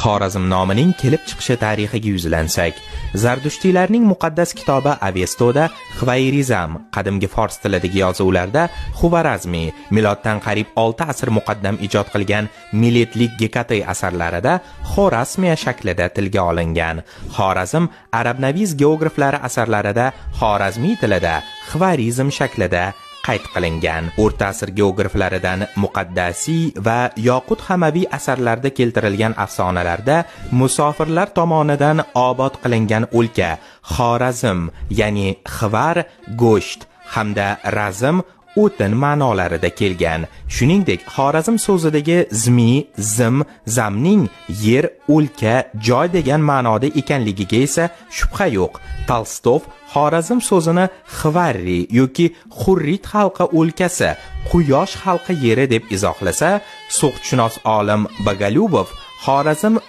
Xorazm nomining kelib chiqishi tarixiga yuzlansak, Zardushtiylarning muqaddas kitobi Avestoda Xvayrizm, qadimgi fors tilidagi yozuvlarda Xuvarazmi, miloddan qariyb 6 asr muqaddam ijod qilgan Miletlik Gekatay asarlarida Xorasmiya shaklida tilga olingan. Xorazm arabnaviz geograflari asarlarida Xorazmiy tilida Xvarizm shaklida qayd qilingan. O'rta asr geograflaridan Muqaddasiy va Yoqut Hamaviy asarlarda keltirilgan afsonalarda musofirlar tomonidan obod qilingan o'lka Xorazm, ya'ni Xvar go'sht hamda Razm o'tin ma'nolarida kelgan. Shuningdek, Xorazm so'zidagi zmi, zim, zamning yer, o'lka, joy degan ma'noda ekanligiga esa shubha yo'q. Tolstoy Xorazm so'zini Xvarri yoki Xurrit xalqi o'lkasi, Quyosh xalqi yeri deb izohlasa, so'qitshunos olim Bogolyubov Xorazm